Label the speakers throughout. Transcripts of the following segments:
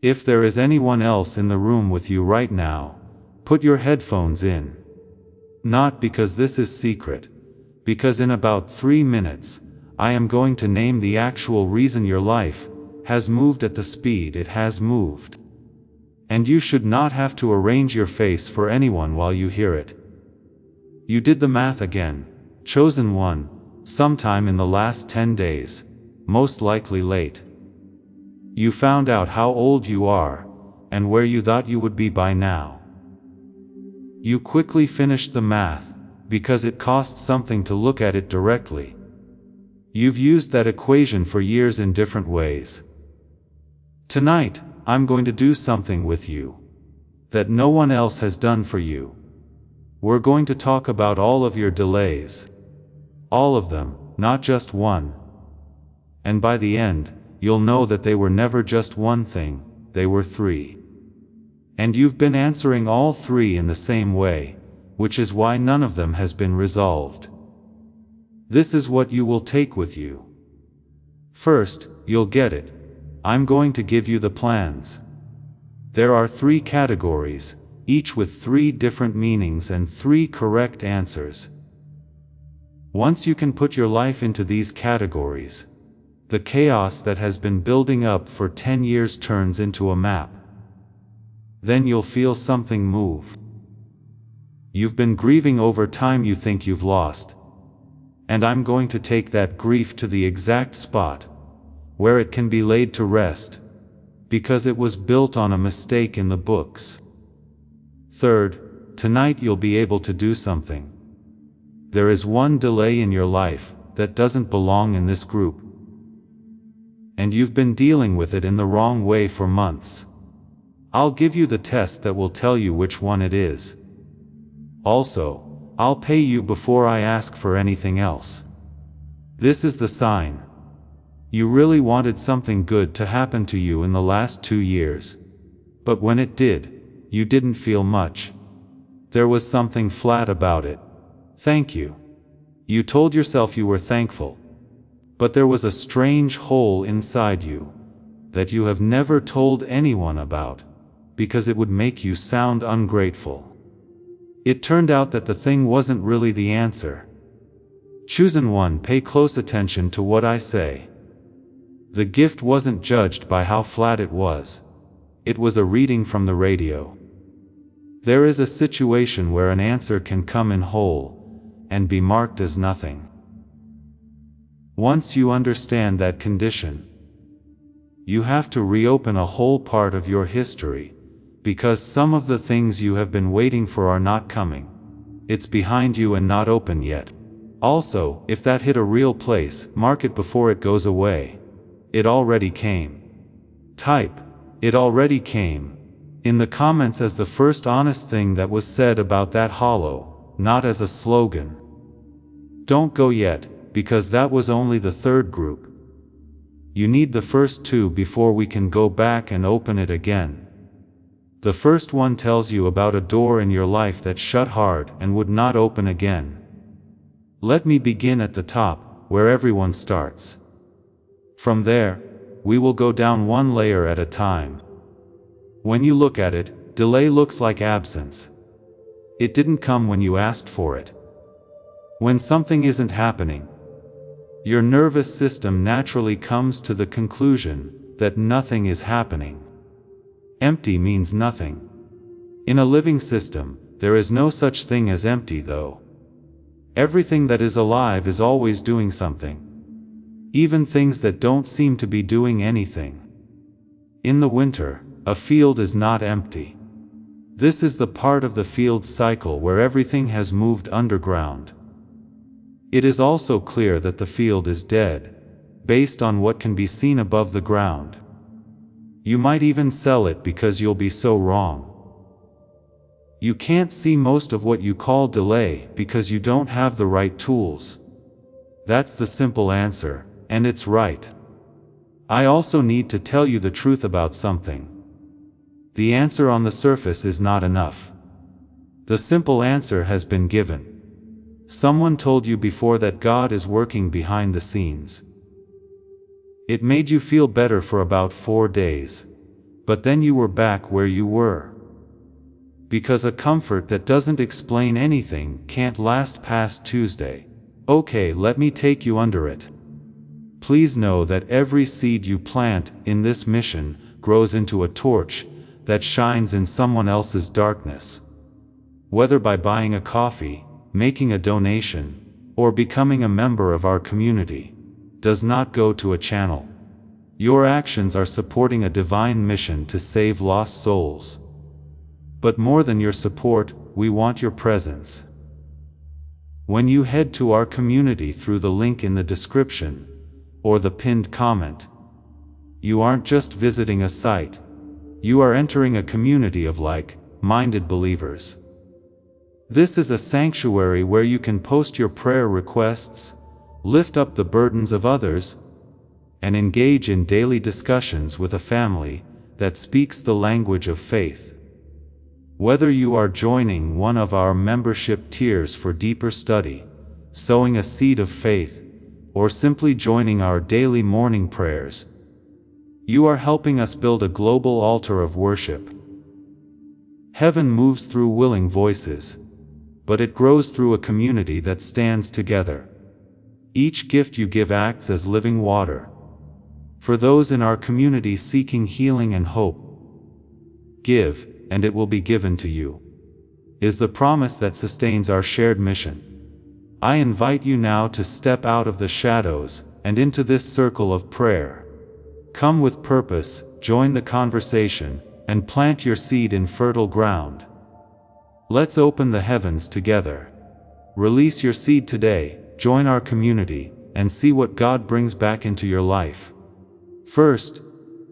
Speaker 1: If there is anyone else in the room with you right now, put your headphones in. Not because this is secret, because in about 3 minutes, I am going to name the actual reason your life has moved at the speed it has moved. And you should not have to arrange your face for anyone while you hear it. You did the math again, chosen one, sometime in the last 10 days, most likely late. You found out how old you are, and where you thought you would be by now. You quickly finished the math, because it costs something to look at it directly. You've used that equation for years in different ways. Tonight, I'm going to do something with you that no one else has done for you. We're going to talk about all of your delays. All of them, not just one. And by the end, you'll know that they were never just one thing, they were 3. And you've been answering all 3 in the same way, which is why none of them has been resolved. This is what you will take with you. First, you'll get it. I'm going to give you the plans. There are 3 categories, each with 3 different meanings and 3 correct answers. Once you can put your life into these categories, the chaos that has been building up for 10 years turns into a map. Then you'll feel something move. You've been grieving over time you think you've lost. And I'm going to take that grief to the exact spot where it can be laid to rest, because it was built on a mistake in the books. Third, tonight you'll be able to do something. There is one delay in your life that doesn't belong in this group. And you've been dealing with it in the wrong way for months. I'll give you the test that will tell you which one it is. Also, I'll pay you before I ask for anything else. This is the sign. You really wanted something good to happen to you in the last 2 years. But when it did, you didn't feel much. There was something flat about it. Thank you. You told yourself you were thankful. But there was a strange hole inside you that you have never told anyone about, because it would make you sound ungrateful. It turned out that the thing wasn't really the answer. Chosen one, pay close attention to what I say. The gift wasn't judged by how flat it was. It was a reading from the radio. There is a situation where an answer can come in whole and be marked as nothing. Once you understand that condition, you have to reopen a whole part of your history, because some of the things you have been waiting for are not coming. It's behind you and not open yet. Also, if that hit a real place, mark it before it goes away. It already came. Type, "It already came," in the comments as the first honest thing that was said about that hollow, not as a slogan. Don't go yet, because that was only the 3rd group. You need the first 2 before we can go back and open it again. The first one tells you about a door in your life that shut hard and would not open again. Let me begin at the top, where everyone starts. From there, we will go down one layer at a time. When you look at it, delay looks like absence. It didn't come when you asked for it. When something isn't happening, your nervous system naturally comes to the conclusion that nothing is happening. Empty means nothing. In a living system, there is no such thing as empty though. Everything that is alive is always doing something. Even things that don't seem to be doing anything. In the winter, a field is not empty. This is the part of the field cycle where everything has moved underground. It is also clear that the field is dead, based on what can be seen above the ground. You might even sell it because you'll be so wrong. You can't see most of what you call delay because you don't have the right tools. That's the simple answer, and it's right. I also need to tell you the truth about something. The answer on the surface is not enough. The simple answer has been given. Someone told you before that God is working behind the scenes. It made you feel better for about 4 days. But then you were back where you were. Because a comfort that doesn't explain anything can't last past Tuesday. Okay, let me take you under it. Please know that every seed you plant in this mission grows into a torch that shines in someone else's darkness. Whether by buying a coffee, making a donation, or becoming a member of our community, does not go to a channel. Your actions are supporting a divine mission to save lost souls. But more than your support, we want your presence. When you head to our community through the link in the description, or the pinned comment, you aren't just visiting a site, you are entering a community of like-minded believers. This is a sanctuary where you can post your prayer requests, lift up the burdens of others, and engage in daily discussions with a family that speaks the language of faith. Whether you are joining one of our membership tiers for deeper study, sowing a seed of faith, or simply joining our daily morning prayers, you are helping us build a global altar of worship. Heaven moves through willing voices, but it grows through a community that stands together. Each gift you give acts as living water. For those in our community seeking healing and hope, give, and it will be given to you, is the promise that sustains our shared mission. I invite you now to step out of the shadows and into this circle of prayer. Come with purpose, join the conversation, and plant your seed in fertile ground. Let's open the heavens together. Release your seed today, join our community, and see what God brings back into your life. First,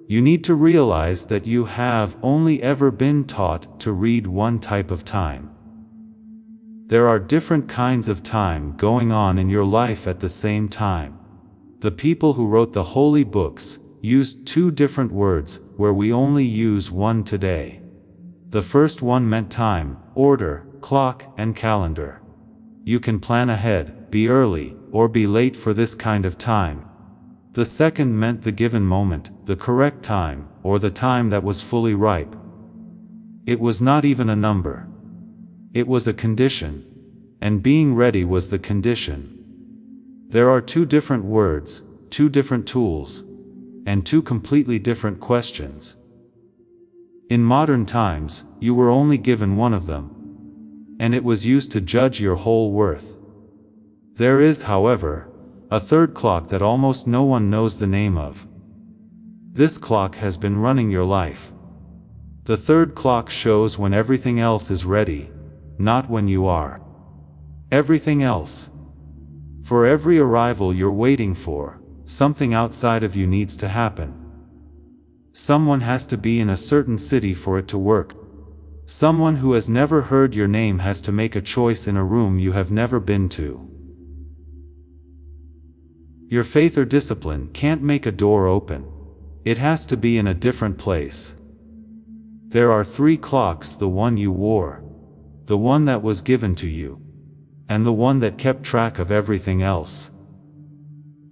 Speaker 1: you need to realize that you have only ever been taught to read one type of time. There are different kinds of time going on in your life at the same time. The people who wrote the holy books used two different words where we only use one today. The first one meant time, order, clock, and calendar. You can plan ahead, be early, or be late for this kind of time. The second meant the given moment, the correct time, or the time that was fully ripe. It was not even a number. It was a condition, and being ready was the condition. There are two different words, two different tools, and two completely different questions. In modern times, you were only given one of them, and it was used to judge your whole worth. There is, however, a third clock that almost no one knows the name of. This clock has been running your life. The third clock shows when everything else is ready, not when you are. Everything else. For every arrival you're waiting for, something outside of you needs to happen. Someone has to be in a certain city for it to work. Someone who has never heard your name has to make a choice in a room you have never been to. Your faith or discipline can't make a door open. It has to be in a different place. There are three clocks: the one you wore, the one that was given to you, and the one that kept track of everything else.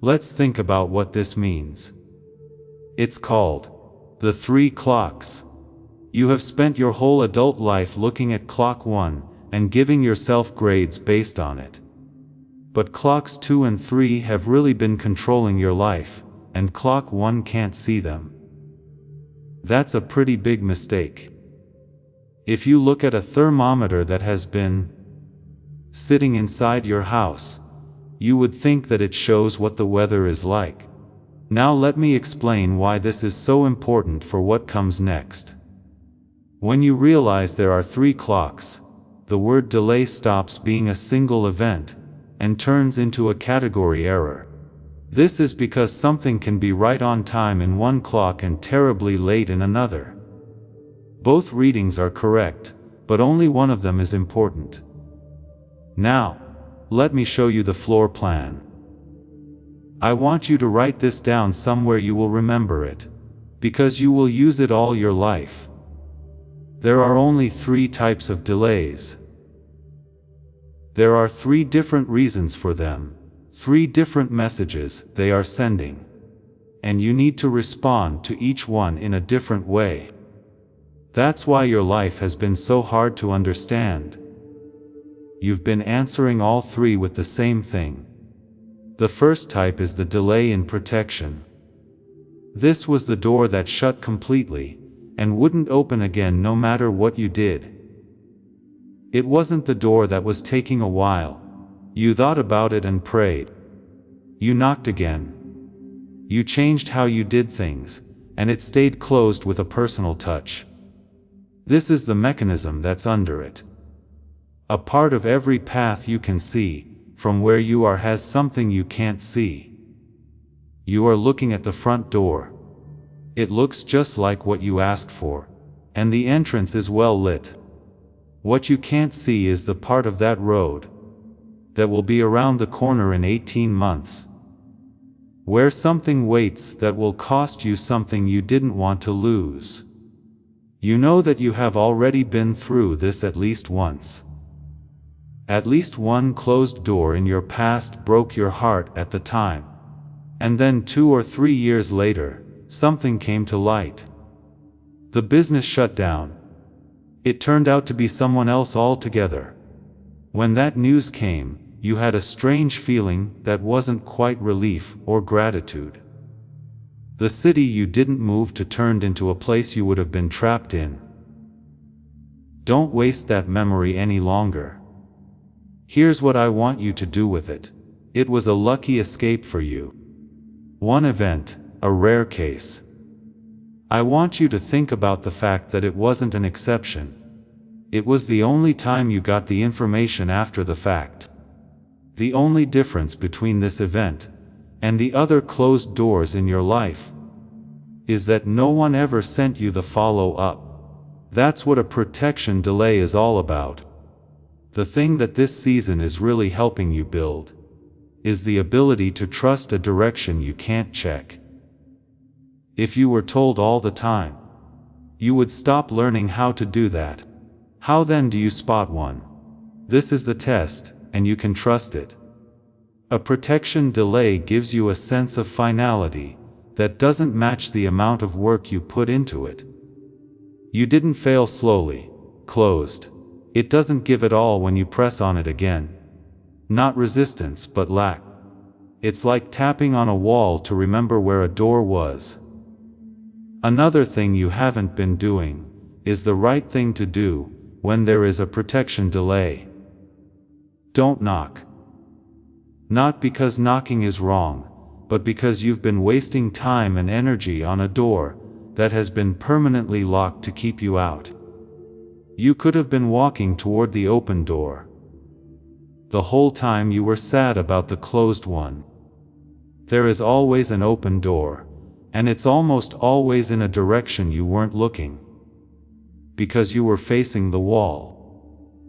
Speaker 1: Let's think about what this means. It's called the three clocks. You have spent your whole adult life looking at clock 1 and giving yourself grades based on it. But clocks 2 and 3 have really been controlling your life, and clock 1 can't see them. That's a pretty big mistake. If you look at a thermometer that has been sitting inside your house, you would think that it shows what the weather is like. Now let me explain why this is so important for what comes next. When you realize there are three clocks, the word delay stops being a single event and turns into a category error. This is because something can be right on time in one clock and terribly late in another. Both readings are correct, but only one of them is important. Now, let me show you the floor plan. I want you to write this down somewhere you will remember it, because you will use it all your life. There are only three types of delays. There are three different reasons for them, three different messages they are sending. And you need to respond to each one in a different way. That's why your life has been so hard to understand. You've been answering all three with the same thing. The first type is the delay in protection. This was the door that shut completely, and wouldn't open again no matter what you did. It wasn't the door that was taking a while. You thought about it and prayed. You knocked again. You changed how you did things, and it stayed closed with a personal touch. This is the mechanism that's under it. A part of every path you can see, from where you are, has something you can't see. You are looking at the front door. It looks just like what you asked for, and the entrance is well lit. What you can't see is the part of that road that will be around the corner in 18 months. Where something waits that will cost you something you didn't want to lose. You know that you have already been through this at least once. At least one closed door in your past broke your heart at the time. And then 2 or 3 years later, something came to light. The business shut down. It turned out to be someone else altogether. When that news came, you had a strange feeling that wasn't quite relief or gratitude. The city you didn't move to turned into a place you would have been trapped in. Don't waste that memory any longer. Here's what I want you to do with it. It was a lucky escape for you. One event, a rare case. I want you to think about the fact that it wasn't an exception. It was the only time you got the information after the fact. The only difference between this event and the other closed doors in your life is that no one ever sent you the follow-up. That's what a protection delay is all about. The thing that this season is really helping you build is the ability to trust a direction you can't check. If you were told all the time, you would stop learning how to do that. How then do you spot one? This is the test, and you can trust it. A protection delay gives you a sense of finality that doesn't match the amount of work you put into it. You didn't fail slowly, closed. It doesn't give it all when you press on it again. Not resistance but lack. It's like tapping on a wall to remember where a door was. Another thing you haven't been doing is the right thing to do when there is a protection delay. Don't knock. Not because knocking is wrong, but because you've been wasting time and energy on a door that has been permanently locked to keep you out. You could have been walking toward the open door. The whole time you were sad about the closed one. There is always an open door, and it's almost always in a direction you weren't looking, because you were facing the wall.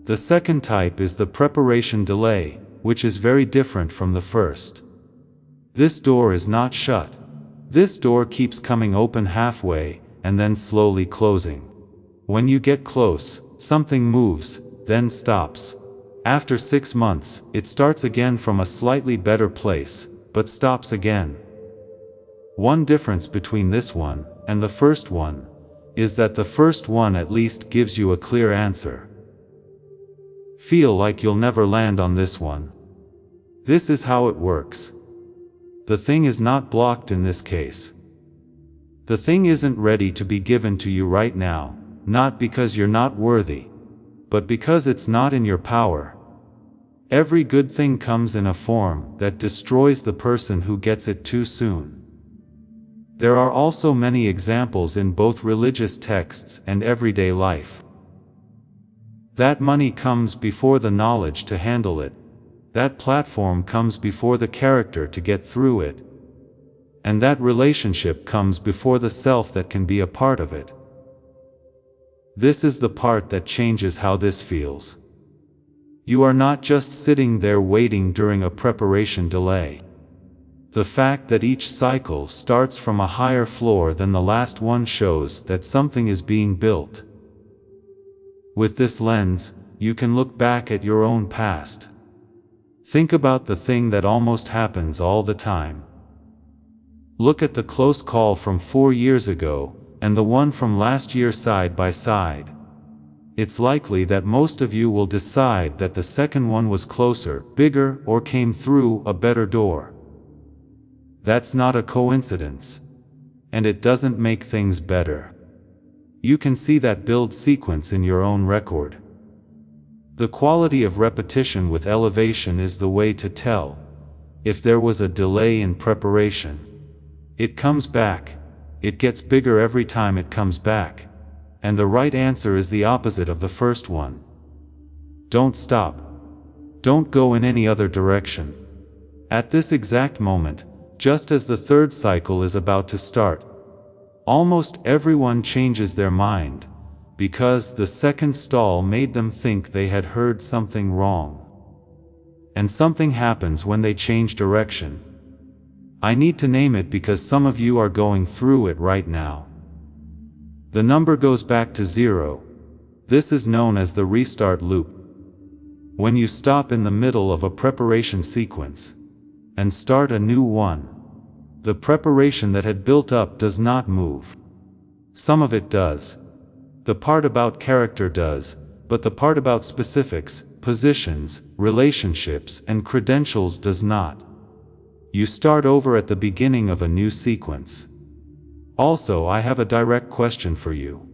Speaker 1: The second type is the preparation delay, which is very different from the first. This door is not shut. This door keeps coming open halfway, and then slowly closing. When you get close, something moves, then stops. After 6 months, it starts again from a slightly better place, but stops again. One difference between this one and the first one is that the first one at least gives you a clear answer. Feel like you'll never land on this one. This is how it works. The thing is not blocked in this case. The thing isn't ready to be given to you right now, not because you're not worthy, but because it's not in your power. Every good thing comes in a form that destroys the person who gets it too soon. There are also many examples in both religious texts and everyday life. That money comes before the knowledge to handle it. That platform comes before the character to get through it. And that relationship comes before the self that can be a part of it. This is the part that changes how this feels. You are not just sitting there waiting during a preparation delay. The fact that each cycle starts from a higher floor than the last one shows that something is being built. With this lens, you can look back at your own past. Think about the thing that almost happens all the time. Look at the close call from 4 years ago, and the one from last year side by side. It's likely that most of you will decide that the second one was closer, bigger, or came through a better door. That's not a coincidence. And it doesn't make things better. You can see that build sequence in your own record. The quality of repetition with elevation is the way to tell if there was a delay in preparation. It comes back. It gets bigger every time it comes back. And the right answer is the opposite of the first one. Don't stop. Don't go in any other direction. At this exact moment, just as the third cycle is about to start, almost everyone changes their mind, because the second stall made them think they had heard something wrong. And something happens when they change direction. I need to name it because some of you are going through it right now. The number goes back to 0. This is known as the restart loop. When you stop in the middle of a preparation sequence and start a new one, the preparation that had built up does not move. Some of it does. The part about character does, but the part about specifics, positions, relationships, and credentials does not. You start over at the beginning of a new sequence. Also, I have a direct question for you.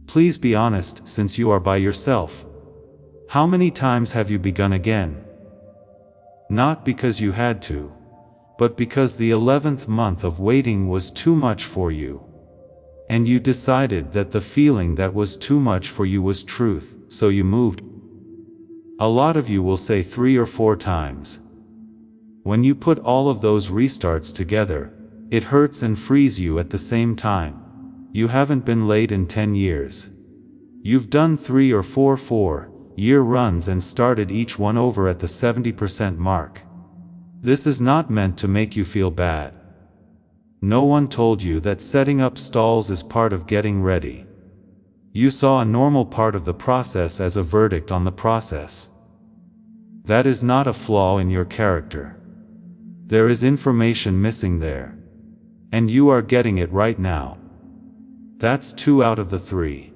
Speaker 1: Please be honest, since you are by yourself. How many times have you begun again? Not because you had to, but because the 11th month of waiting was too much for you. And you decided that the feeling that was too much for you was truth, so you moved. A lot of you will say 3 or 4 times. When you put all of those restarts together, it hurts and frees you at the same time. You haven't been late in 10 years. You've done 3 or 4 4-year runs and started each one over at the 70% mark. This is not meant to make you feel bad. No one told you that setting up stalls is part of getting ready. You saw a normal part of the process as a verdict on the process. That is not a flaw in your character. There is information missing there. And you are getting it right now. That's 2 out of the 3.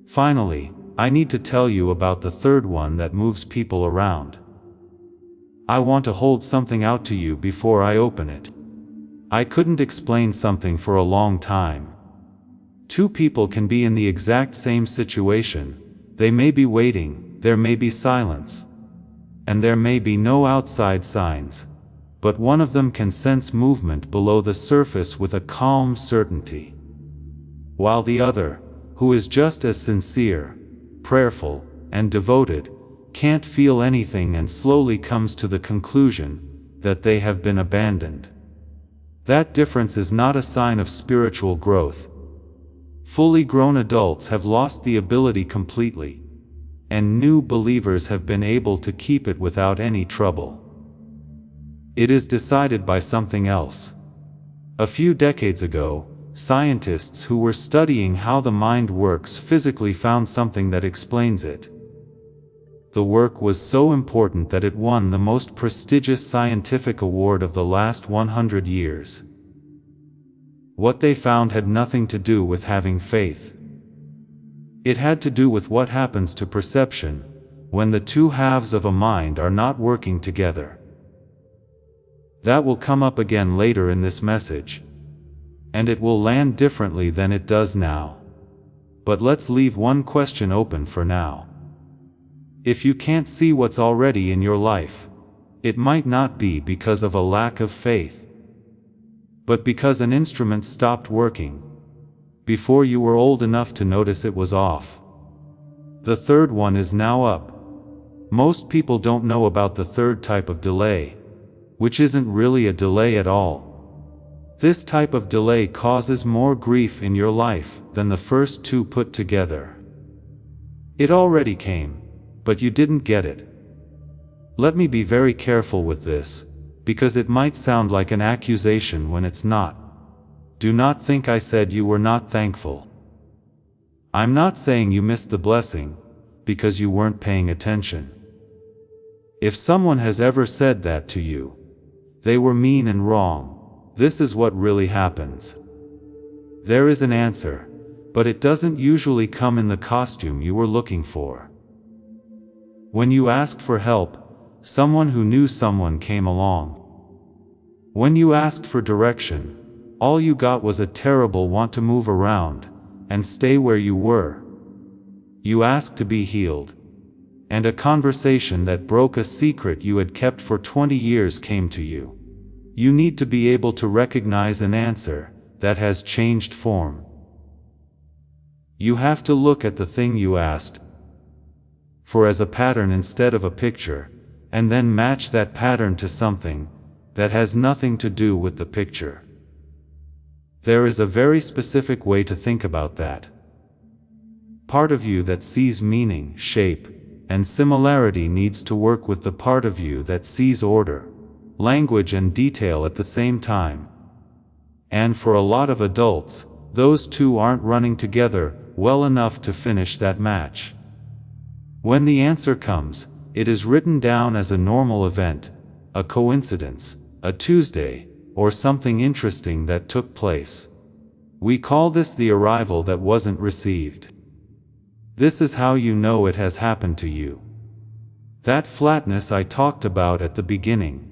Speaker 1: Finally, I need to tell you about the third one that moves people around. I want to hold something out to you before I open it. I couldn't explain something for a long time. 2 people can be in the exact same situation. They may be waiting, there may be silence, and there may be no outside signs. But one of them can sense movement below the surface with a calm certainty, while the other, who is just as sincere, prayerful, and devoted, can't feel anything and slowly comes to the conclusion that they have been abandoned. That difference is not a sign of spiritual growth. Fully grown adults have lost the ability completely, and new believers have been able to keep it without any trouble. It is decided by something else. A few decades ago, scientists who were studying how the mind works physically found something that explains it. The work was so important that it won the most prestigious scientific award of the last 100 years. What they found had nothing to do with having faith. It had to do with what happens to perception when the 2 halves of a mind are not working together. That will come up again later in this message. And it will land differently than it does now. But let's leave one question open for now. If you can't see what's already in your life, it might not be because of a lack of faith, but because an instrument stopped working before you were old enough to notice it was off. The third one is now up. Most people don't know about the third type of delay, which isn't really a delay at all. This type of delay causes more grief in your life than the first 2 put together. It already came, but you didn't get it. Let me be very careful with this, because it might sound like an accusation when it's not. Do not think I said you were not thankful. I'm not saying you missed the blessing, because you weren't paying attention. If someone has ever said that to you, they were mean and wrong. This is what really happens. There is an answer, but it doesn't usually come in the costume you were looking for. When you asked for help, someone who knew someone came along. When you asked for direction, all you got was a terrible want to move around and stay where you were. You asked to be healed, and a conversation that broke a secret you had kept for 20 years came to you. You need to be able to recognize an answer that has changed form. You have to look at the thing you asked for as a pattern instead of a picture, and then match that pattern to something that has nothing to do with the picture. There is a very specific way to think about that. Part of you that sees meaning, shape, and similarity needs to work with the part of you that sees order, language and detail at the same time. And for a lot of adults, those two aren't running together well enough to finish that match. When the answer comes, it is written down as a normal event, a coincidence, a Tuesday, or something interesting that took place. We call this the arrival that wasn't received. This is how you know it has happened to you. That flatness I talked about at the beginning.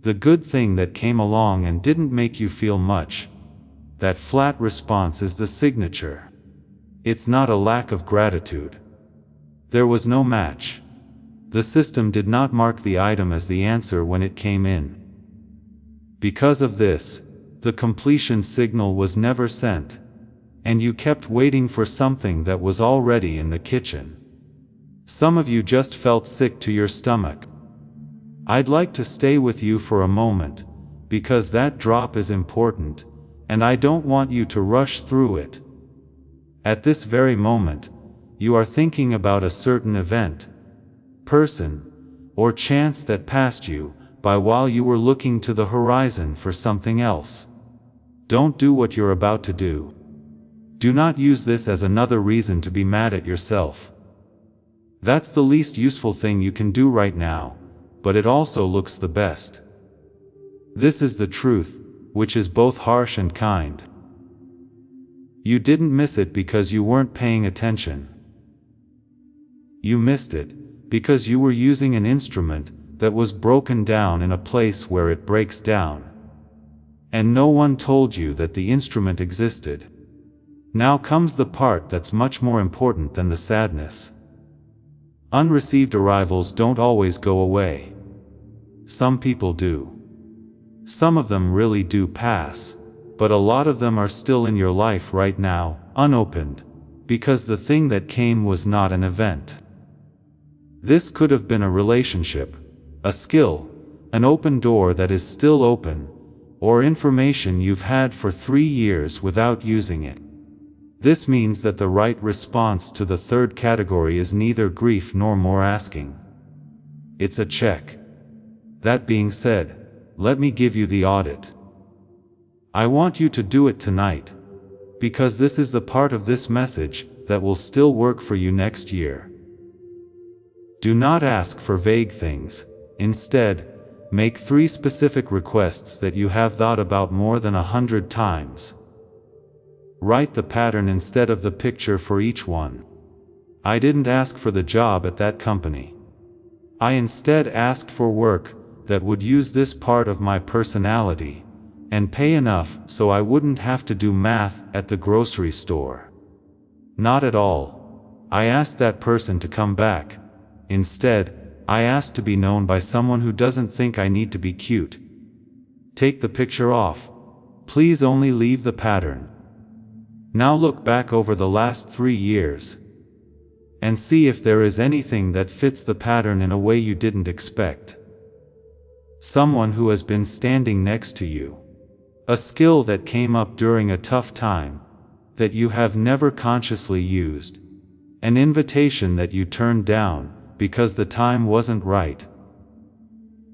Speaker 1: The good thing that came along and didn't make you feel much. That flat response is the signature. It's not a lack of gratitude. There was no match. The system did not mark the item as the answer when it came in. Because of this, the completion signal was never sent, and you kept waiting for something that was already in the kitchen. Some of you just felt sick to your stomach. I'd like to stay with you for a moment, because that drop is important, and I don't want you to rush through it. At this very moment, you are thinking about a certain event, person, or chance that passed you by while you were looking to the horizon for something else. Don't do what you're about to do. Do not use this as another reason to be mad at yourself. That's the least useful thing you can do right now, but it also looks the best. This is the truth, which is both harsh and kind. You didn't miss it because you weren't paying attention. You missed it because you were using an instrument that was broken down in a place where it breaks down. And no one told you that the instrument existed. Now comes the part that's much more important than the sadness. Unreceived arrivals don't always go away. Some people do. Some of them really do pass, but a lot of them are still in your life right now, unopened, because the thing that came was not an event. This could have been a relationship, a skill, an open door that is still open, or information you've had for 3 years without using it. This means that the right response to the third category is neither grief nor more asking. It's a check. That being said, let me give you the audit. I want you to do it tonight, because this is the part of this message that will still work for you next year. Do not ask for vague things. Instead, make 3 specific requests that you have thought about more than 100 times. Write the pattern instead of the picture for each one. I didn't ask for the job at that company. I instead asked for work that would use this part of my personality, and pay enough so I wouldn't have to do math at the grocery store. Not at all. I asked that person to come back. Instead, I asked to be known by someone who doesn't think I need to be cute. Take the picture off. Please only leave the pattern. Now look back over the last 3 years and see if there is anything that fits the pattern in a way you didn't expect. Someone who has been standing next to you. A skill that came up during a tough time that you have never consciously used. An invitation that you turned down because the time wasn't right.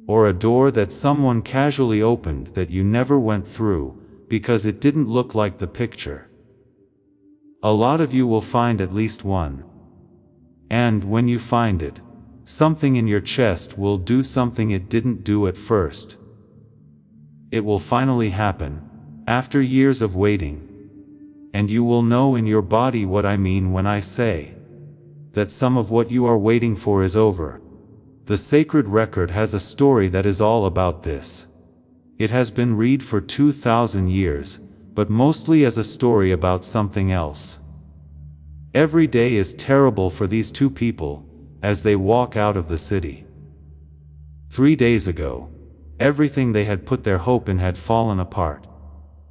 Speaker 1: Or a door that someone casually opened that you never went through because it didn't look like the picture. A lot of you will find at least one. And when you find it, something in your chest will do something it didn't do at first. It will finally happen, after years of waiting, and you will know in your body what I mean when I say that some of what you are waiting for is over. The sacred record has a story that is all about this. It has been read for 2,000 years, but mostly as a story about something else. Every day is terrible for these two people, as they walk out of the city. 3 days ago, everything they had put their hope in had fallen apart.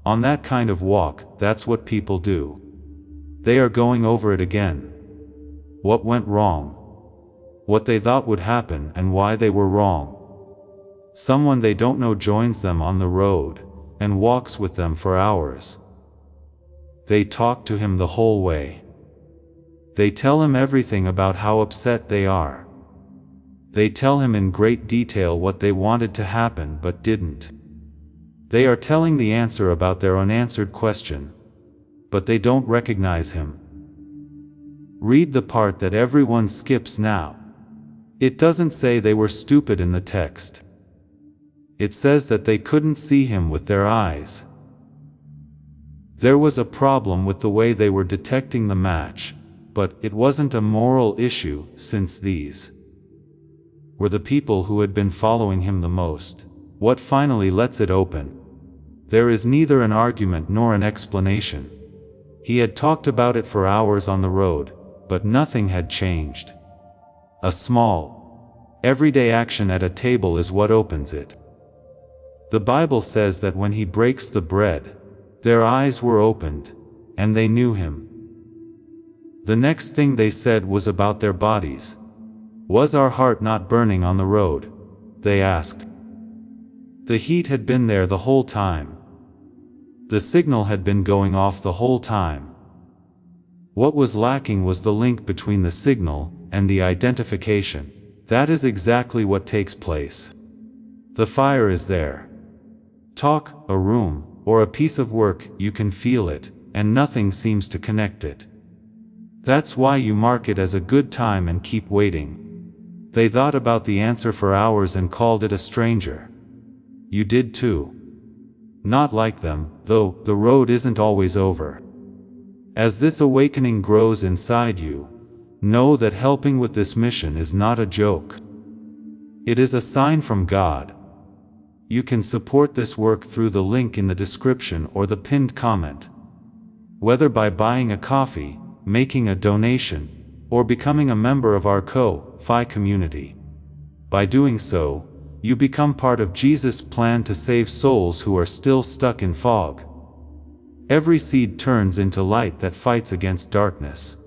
Speaker 1: On that kind of walk, that's what people do. They are going over it again. What went wrong? What they thought would happen and why they were wrong. Someone they don't know joins them on the road, and walks with them for hours. They talk to him the whole way. They tell him everything about how upset they are. They tell him in great detail what they wanted to happen but didn't. They are telling the answer about their unanswered question, but they don't recognize him. Read the part that everyone skips now. It doesn't say they were stupid in the text. It says that they couldn't see him with their eyes. There was a problem with the way they were detecting the match, but it wasn't a moral issue, since these were the people who had been following him the most. What finally lets it open? There is neither an argument nor an explanation. He had talked about it for hours on the road, but nothing had changed. A small, everyday action at a table is what opens it. The Bible says that when he breaks the bread, their eyes were opened, and they knew him. The next thing they said was about their bodies. Was our heart not burning on the road? They asked. The heat had been there the whole time. The signal had been going off the whole time. What was lacking was the link between the signal and the identification. That is exactly what takes place. The fire is there. Talk, a room, or a piece of work, you can feel it, and nothing seems to connect it. That's why you mark it as a good time and keep waiting. They thought about the answer for hours and called it a stranger. You did too. Not like them, though, the road isn't always over. As this awakening grows inside you, know that helping with this mission is not a joke. It is a sign from God. You can support this work through the link in the description or the pinned comment. Whether by buying a coffee, making a donation, or becoming a member of our Ko-Fi community. By doing so, you become part of Jesus' plan to save souls who are still stuck in fog. Every seed turns into light that fights against darkness.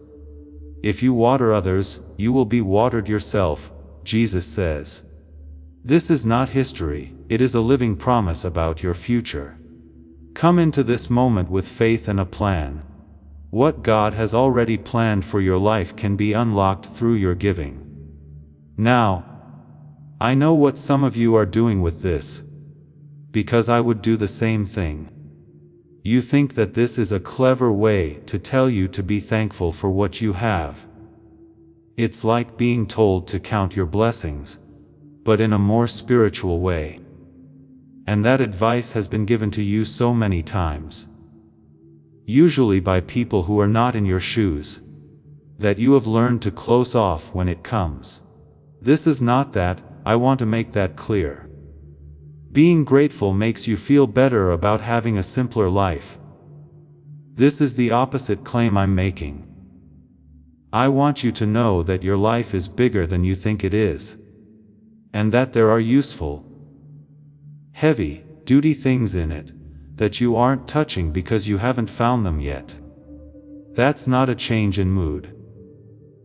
Speaker 1: If you water others, you will be watered yourself, Jesus says. This is not history, it is a living promise about your future. Come into this moment with faith and a plan. What God has already planned for your life can be unlocked through your giving. Now, I know what some of you are doing with this, because I would do the same thing. You think that this is a clever way to tell you to be thankful for what you have. It's like being told to count your blessings, but in a more spiritual way. And that advice has been given to you so many times. Usually by people who are not in your shoes, that you have learned to close off when it comes. This is not that, I want to make that clear. Being grateful makes you feel better about having a simpler life. This is the opposite claim I'm making. I want you to know that your life is bigger than you think it is. And that there are useful, heavy-duty things in it, that you aren't touching because you haven't found them yet. That's not a change in mood.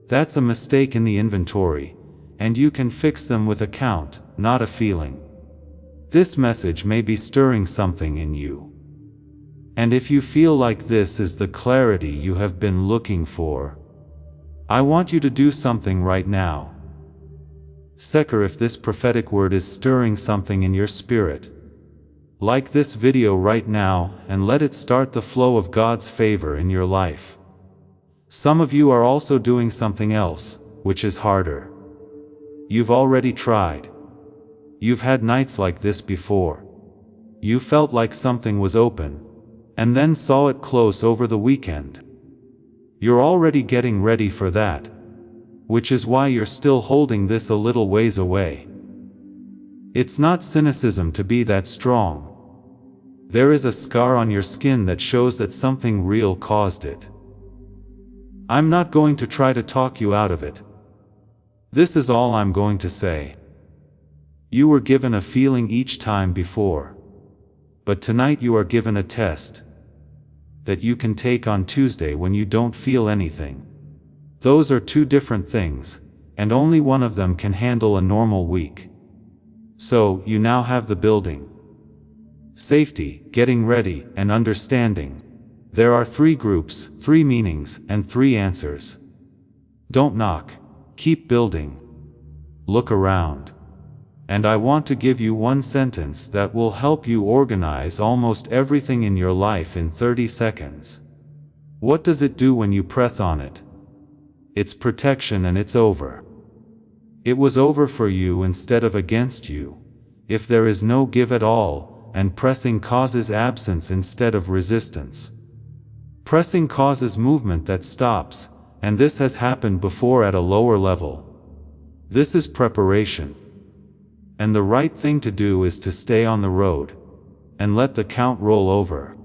Speaker 1: That's a mistake in the inventory, and you can fix them with a count, not a feeling. This message may be stirring something in you. And if you feel like this is the clarity you have been looking for, I want you to do something right now. Seker, if this prophetic word is stirring something in your spirit, like this video right now and let it start the flow of God's favor in your life. Some of you are also doing something else, which is harder. You've already tried. You've had nights like this before. You felt like something was open, and then saw it close over the weekend. You're already getting ready for that, which is why you're still holding this a little ways away. It's not cynicism to be that strong. There is a scar on your skin that shows that something real caused it. I'm not going to try to talk you out of it. This is all I'm going to say. You were given a feeling each time before. But tonight you are given a test that you can take on Tuesday when you don't feel anything. Those are two different things, and only one of them can handle a normal week. So, you now have the building. Safety, getting ready, and understanding. There are 3 groups, 3 meanings, and 3 answers. Don't knock. Keep building. Look around. And I want to give you one sentence that will help you organize almost everything in your life in 30 seconds. What does it do when you press on it? It's protection, and it's over. It was over for you instead of against you. If there is no give at all, and pressing causes absence instead of resistance. Pressing causes movement that stops, and this has happened before at a lower level. This is preparation. And the right thing to do is to stay on the road, and let the count roll over.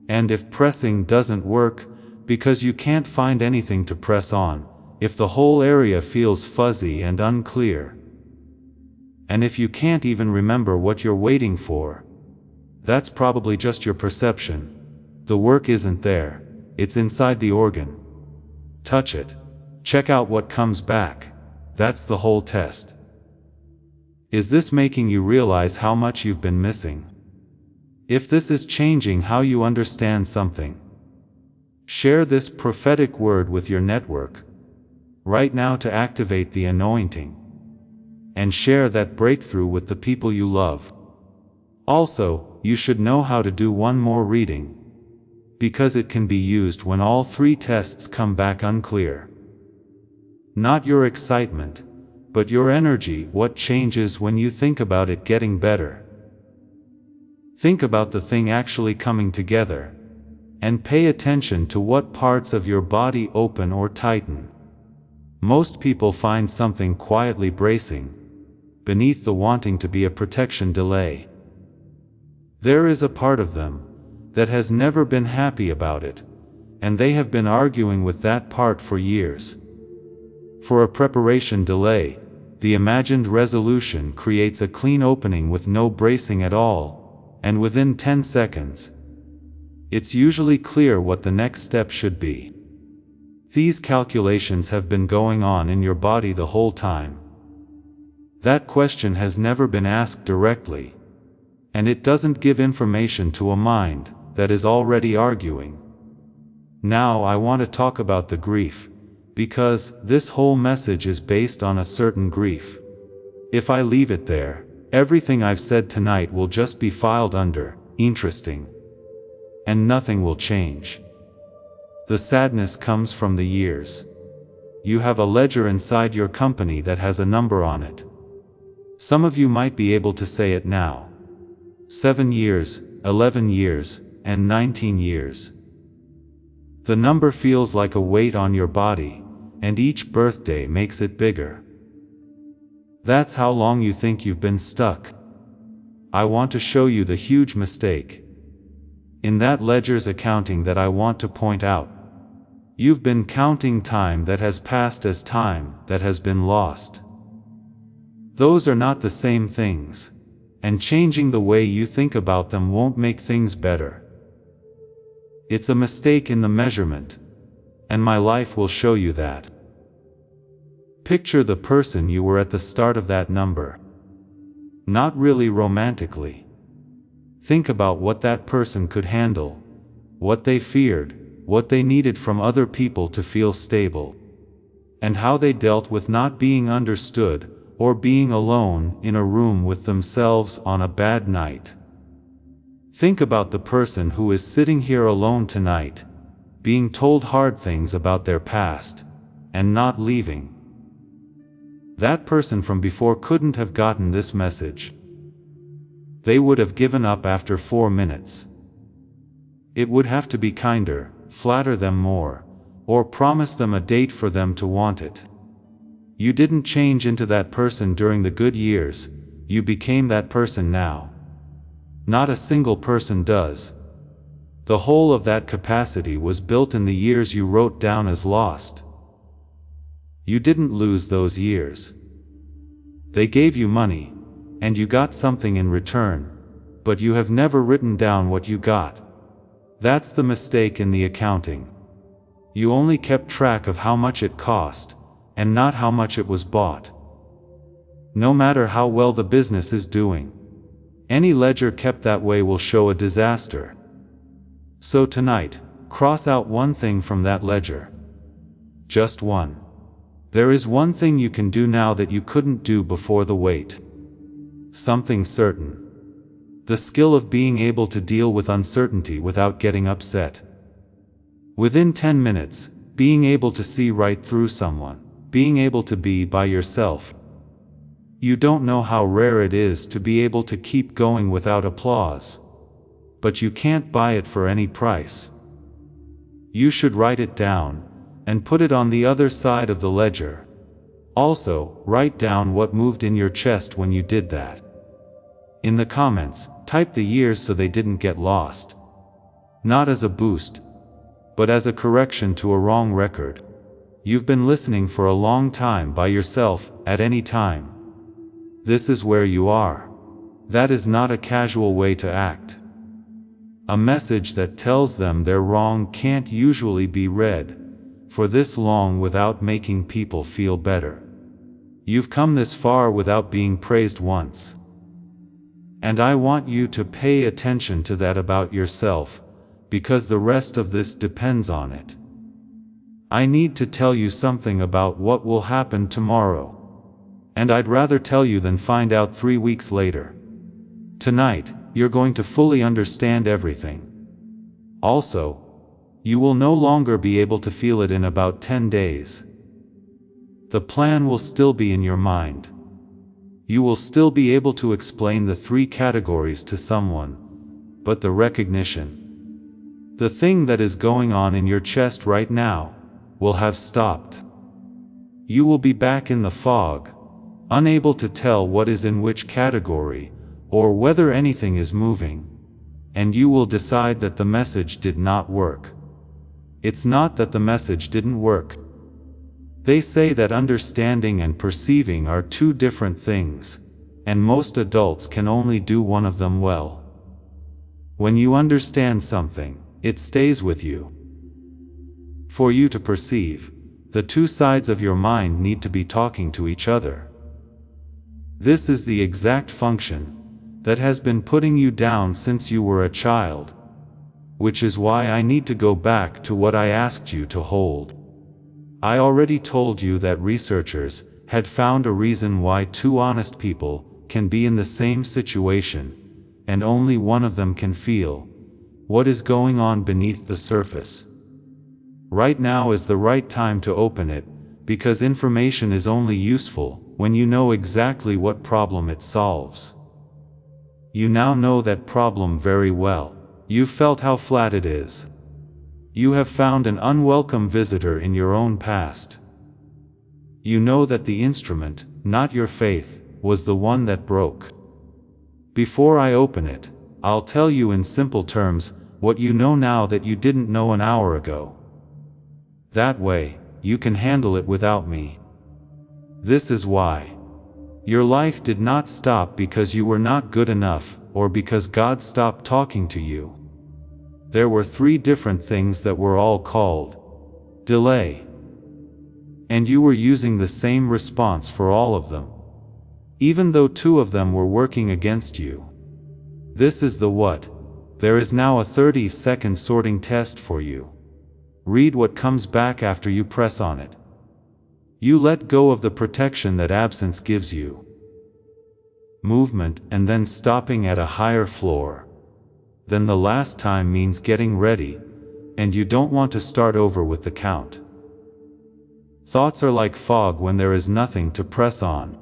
Speaker 1: And if pressing doesn't work, because you can't find anything to press on, if the whole area feels fuzzy and unclear, and if you can't even remember what you're waiting for, that's probably just your perception. The work isn't there, it's inside the organ. Touch it. Check out what comes back. That's the whole test. Is this making you realize how much you've been missing? If this is changing how you understand something, share this prophetic word with your network right now to activate the anointing, and share that breakthrough with the people you love. Also, you should know how to do one more reading, because it can be used when all 3 tests come back unclear. Not your excitement, but your energy. What changes when you think about it getting better? Think about the thing actually coming together, and pay attention to what parts of your body open or tighten. Most people find something quietly bracing beneath the wanting to be a protection delay. There is a part of them that has never been happy about it, and they have been arguing with that part for years. For a preparation delay, the imagined resolution creates a clean opening with no bracing at all, and within 10 seconds, it's usually clear what the next step should be. These calculations have been going on in your body the whole time. That question has never been asked directly, and it doesn't give information to a mind that is already arguing. Now I want to talk about the grief, because this whole message is based on a certain grief. If I leave it there, everything I've said tonight will just be filed under interesting, and nothing will change. The sadness comes from the years. You have a ledger inside your company that has a number on it. Some of you might be able to say it now. 7 years, 11 years, and 19 years. The number feels like a weight on your body, and each birthday makes it bigger. That's how long you think you've been stuck. I want to show you the huge mistake in that ledger's accounting that I want to point out. You've been counting time that has passed as time that has been lost. Those are not the same things, and changing the way you think about them won't make things better. It's a mistake in the measurement, and my life will show you that. Picture the person you were at the start of that number. Not really romantically. Think about what that person could handle, what they feared, what they needed from other people to feel stable, and how they dealt with not being understood, or being alone in a room with themselves on a bad night. Think about the person who is sitting here alone tonight, being told hard things about their past, and not leaving. That person from before couldn't have gotten this message. They would have given up after 4 minutes. It would have to be kinder, flatter them more, or promise them a date for them to want it. You didn't change into that person during the good years, you became that person now. Not a single person does. The whole of that capacity was built in the years you wrote down as lost. You didn't lose those years. They gave you money, and you got something in return, but you have never written down what you got. That's the mistake in the accounting. You only kept track of how much it cost, and not how much it was bought. No matter how well the business is doing, any ledger kept that way will show a disaster. So tonight, cross out one thing from that ledger. Just one. There is one thing you can do now that you couldn't do before the wait. Something certain. The skill of being able to deal with uncertainty without getting upset. Within 10 minutes, being able to see right through someone, being able to be by yourself. You don't know how rare it is to be able to keep going without applause. But you can't buy it for any price. You should write it down, and put it on the other side of the ledger. Also, write down what moved in your chest when you did that. In the comments, type the years so they didn't get lost. Not as a boost, but as a correction to a wrong record. You've been listening for a long time by yourself, at any time. This is where you are. That is not a casual way to act. A message that tells them they're wrong can't usually be read for this long without making people feel better. You've come this far without being praised once. And I want you to pay attention to that about yourself, because the rest of this depends on it. I need to tell you something about what will happen tomorrow. And I'd rather tell you than find out 3 weeks later. Tonight, you're going to fully understand everything. Also, you will no longer be able to feel it in about 10 days. The plan will still be in your mind. You will still be able to explain the 3 categories to someone, but the recognition, the thing that is going on in your chest right now, will have stopped. You will be back in the fog, unable to tell what is in which category, or whether anything is moving, and you will decide that the message did not work. It's not that the message didn't work. They say that understanding and perceiving are 2 different things, and most adults can only do one of them well. When you understand something, it stays with you. For you to perceive, the 2 sides of your mind need to be talking to each other. This is the exact function that has been putting you down since you were a child. Which is why I need to go back to what I asked you to hold. I already told you that researchers had found a reason why 2 honest people can be in the same situation, and only one of them can feel what is going on beneath the surface. Right now is the right time to open it, because information is only useful when you know exactly what problem it solves. You now know that problem very well. You've felt how flat it is. You have found an unwelcome visitor in your own past. You know that the instrument, not your faith, was the one that broke. Before I open it, I'll tell you in simple terms what you know now that you didn't know an hour ago. That way, you can handle it without me. This is why. Your life did not stop because you were not good enough, or because God stopped talking to you. There were 3 different things that were all called delay. And you were using the same response for all of them, even though 2 of them were working against you. This is the what. There is now a 30-second sorting test for you. Read what comes back after you press on it. You let go of the protection that absence gives you. Movement and then stopping at a higher floor. Then the last time means getting ready, and you don't want to start over with the count. Thoughts are like fog when there is nothing to press on.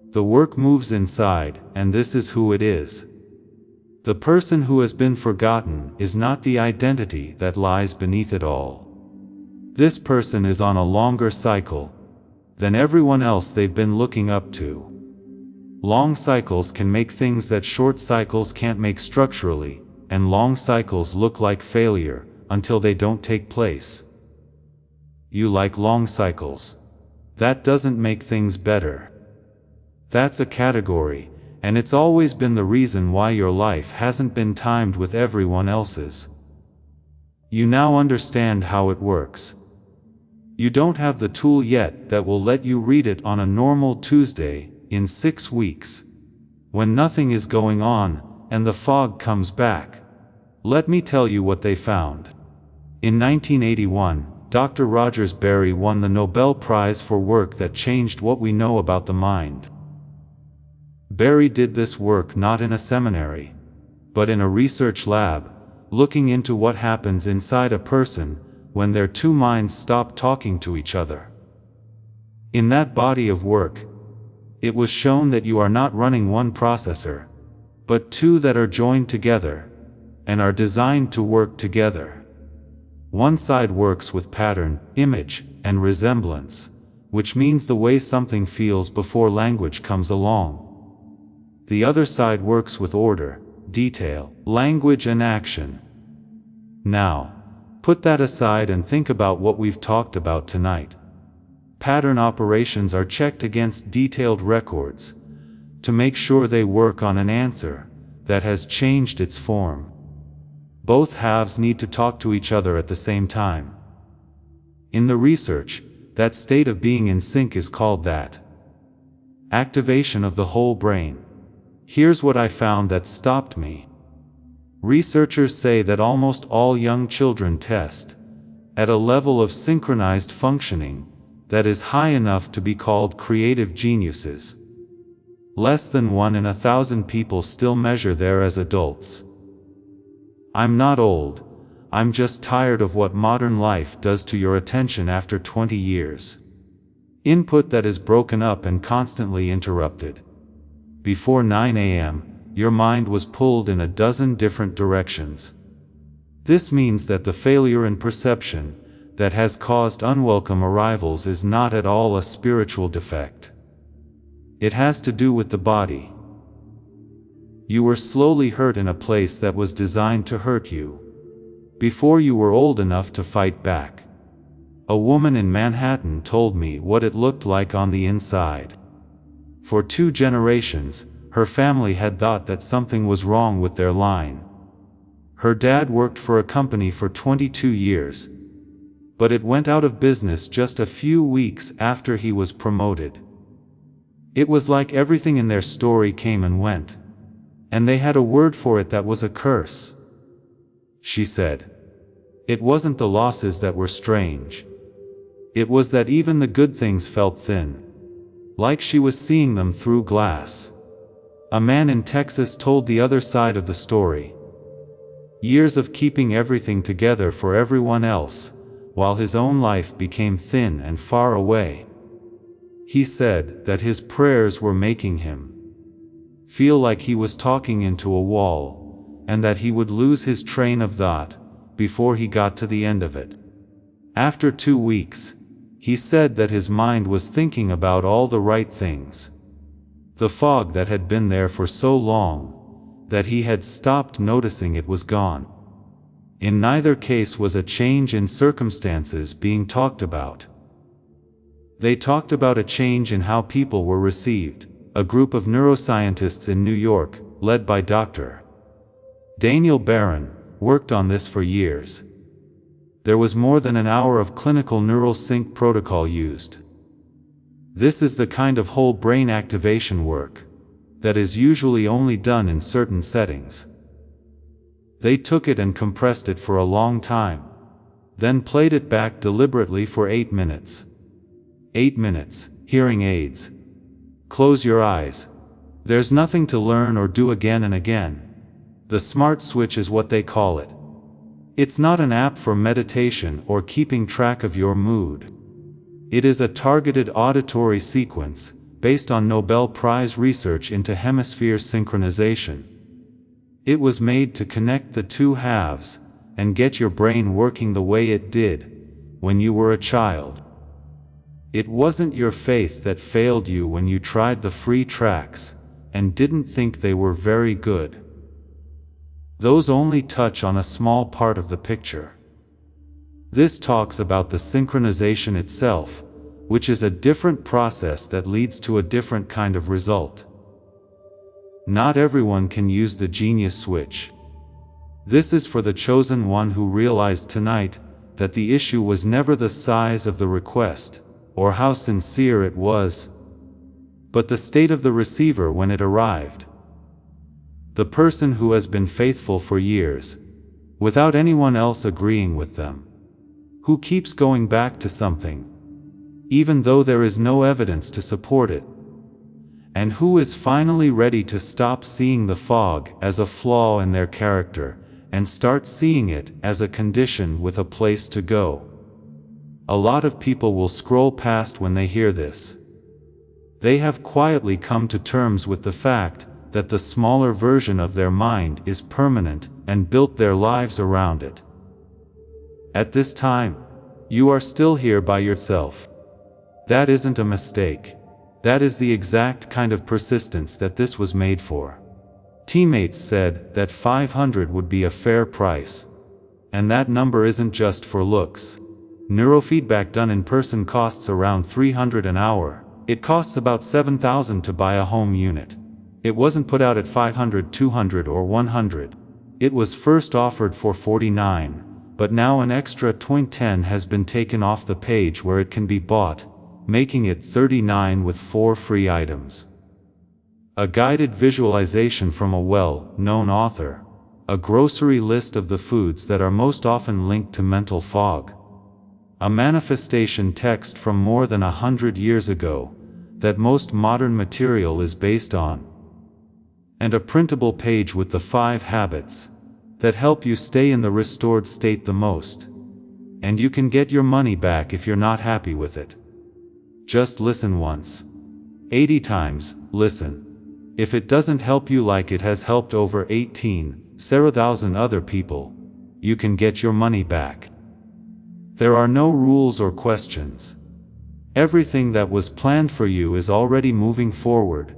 Speaker 1: The work moves inside, and this is who it is. The person who has been forgotten is not the identity that lies beneath it all. This person is on a longer cycle than everyone else they've been looking up to. Long cycles can make things that short cycles can't make structurally, and long cycles look like failure until they don't take place. You like long cycles. That doesn't make things better. That's a category, and it's always been the reason why your life hasn't been timed with everyone else's. You now understand how it works. You don't have the tool yet that will let you read it on a normal Tuesday in 6 weeks, when nothing is going on and the fog comes back. Let me tell you what they found. In 1981, Dr. Rogers Berry won the Nobel Prize for work that changed what we know about the mind. Berry did this work not in a seminary, but in a research lab, looking into what happens inside a person when their two minds stop talking to each other. In that body of work, it was shown that you are not running one processor, but two that are joined together and are designed to work together. One side works with pattern, image, and resemblance, which means the way something feels before language comes along. The other side works with order, detail, language, and action. Now, put that aside and think about what we've talked about tonight. Pattern operations are checked against detailed records to make sure they work on an answer that has changed its form. Both halves need to talk to each other at the same time. In the research, that state of being in sync is called that activation of the whole brain. Here's what I found that stopped me. Researchers say that almost all young children test at a level of synchronized functioning that is high enough to be called creative geniuses. Less than 1 in 1,000 people still measure there as adults. I'm not old, I'm just tired of what modern life does to your attention after 20 years. Input that is broken up and constantly interrupted. Before 9 a.m., your mind was pulled in a dozen different directions. This means that the failure in perception that has caused unwelcome arrivals is not at all a spiritual defect. It has to do with the body. You were slowly hurt in a place that was designed to hurt you, before you were old enough to fight back. A woman in Manhattan told me what it looked like on the inside. For 2 generations, her family had thought that something was wrong with their line. Her dad worked for a company for 22 years, but it went out of business just a few weeks after he was promoted. It was like everything in their story came and went, and they had a word for it that was a curse. She said, it wasn't the losses that were strange. It was that even the good things felt thin, like she was seeing them through glass. A man in Texas told the other side of the story. Years of keeping everything together for everyone else, while his own life became thin and far away. He said that his prayers were making him feel like he was talking into a wall, and that he would lose his train of thought before he got to the end of it. After 2 weeks, he said that his mind was thinking about all the right things. The fog that had been there for so long that he had stopped noticing it was gone. In neither case was a change in circumstances being talked about. They talked about a change in how people were received. A group of neuroscientists in New York, led by Dr. Daniel Barron, worked on this for years. There was more than an hour of clinical neural sync protocol used. This is the kind of whole brain activation work that is usually only done in certain settings. They took it and compressed it for a long time, then played it back deliberately for 8 minutes. 8 minutes, hearing aids. Close your eyes. There's nothing to learn or do again and again. The smart switch is what they call it. It's not an app for meditation or keeping track of your mood. It is a targeted auditory sequence, based on Nobel Prize research into hemisphere synchronization. It was made to connect the two halves, and get your brain working the way it did when you were a child. It wasn't your faith that failed you when you tried the free tracks, and didn't think they were very good. Those only touch on a small part of the picture. This talks about the synchronization itself, which is a different process that leads to a different kind of result. Not everyone can use the genius switch. This is for the chosen one who realized tonight that the issue was never the size of the request, or how sincere it was, but the state of the receiver when it arrived. The person who has been faithful for years, without anyone else agreeing with them, who keeps going back to something, even though there is no evidence to support it, and who is finally ready to stop seeing the fog as a flaw in their character, and start seeing it as a condition with a place to go. A lot of people will scroll past when they hear this. They have quietly come to terms with the fact that the smaller version of their mind is permanent and built their lives around it. At this time, you are still here by yourself. That isn't a mistake. That is the exact kind of persistence that this was made for. Teammates said that 500 would be a fair price. And that number isn't just for looks. Neurofeedback done in person costs around $300 an hour. It costs about $7,000 to buy a home unit. It wasn't put out at $500, $200 or $100. It was first offered for $49, but now an extra $10 has been taken off the page where it can be bought, making it $39 with 4 free items. A guided visualization from a well-known author. A grocery list of the foods that are most often linked to mental fog. A manifestation text from more than 100 years ago that most modern material is based on. And a printable page with the 5 habits that help you stay in the restored state the most. And you can get your money back if you're not happy with it. Just listen once. 80 times, listen. If it doesn't help you like it has helped over 18,000 other people, you can get your money back. There are no rules or questions. Everything that was planned for you is already moving forward.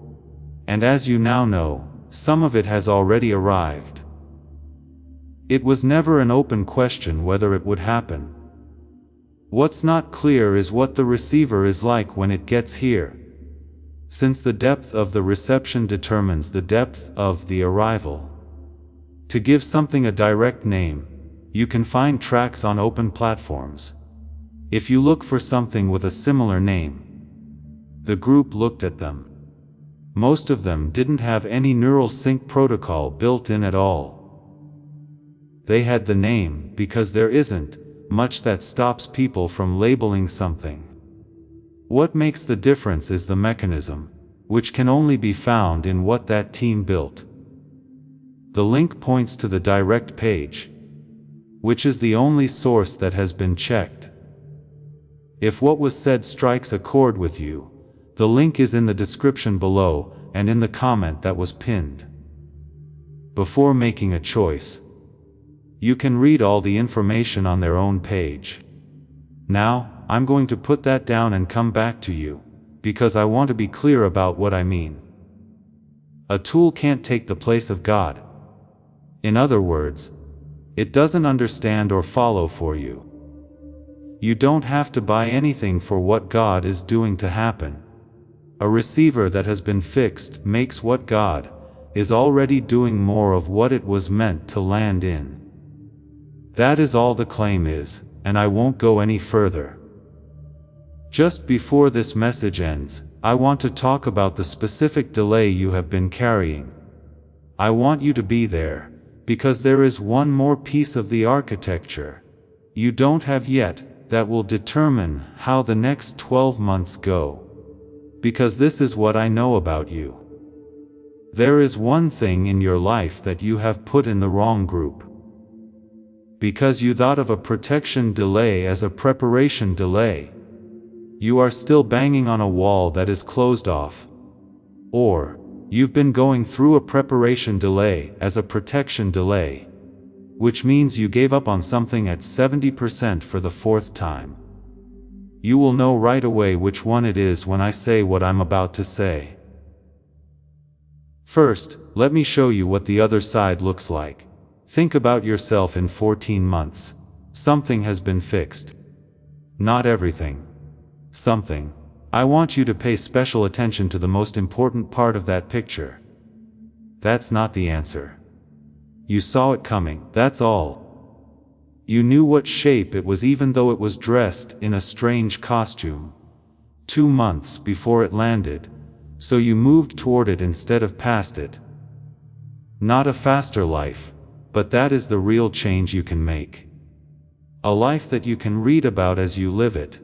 Speaker 1: And as you now know, some of it has already arrived. It was never an open question whether it would happen. What's not clear is what the receiver is like when it gets here. Since the depth of the reception determines the depth of the arrival. To give something a direct name, you can find tracks on open platforms. If you look for something with a similar name, the group looked at them. Most of them didn't have any neural sync protocol built in at all. They had the name because there isn't much that stops people from labeling something. What makes the difference is the mechanism, which can only be found in what that team built. The link points to the direct page, which is the only source that has been checked. If what was said strikes a chord with you, the link is in the description below and in the comment that was pinned. Before making a choice, you can read all the information on their own page. Now, I'm going to put that down and come back to you, because I want to be clear about what I mean. A tool can't take the place of God. In other words, it doesn't understand or follow for you. You don't have to buy anything for what God is doing to happen. A receiver that has been fixed makes what God is already doing more of what it was meant to land in. That is all the claim is, and I won't go any further. Just before this message ends, I want to talk about the specific delay you have been carrying. I want you to be there, because there is one more piece of the architecture you don't have yet that will determine how the next 12 months go. Because this is what I know about you. There is one thing in your life that you have put in the wrong group. Because you thought of a protection delay as a preparation delay, you are still banging on a wall that is closed off. Or, you've been going through a preparation delay as a protection delay, which means you gave up on something at 70% for the fourth time. You will know right away which one it is when I say what I'm about to say. First, let me show you what the other side looks like. Think about yourself in 14 months. Something has been fixed. Not everything. Something. I want you to pay special attention to the most important part of that picture. That's not the answer. You saw it coming, that's all. You knew what shape it was even though it was dressed in a strange costume. 2 months before it landed, so you moved toward it instead of past it. Not a faster life, but that is the real change you can make. A life that you can read about as you live it,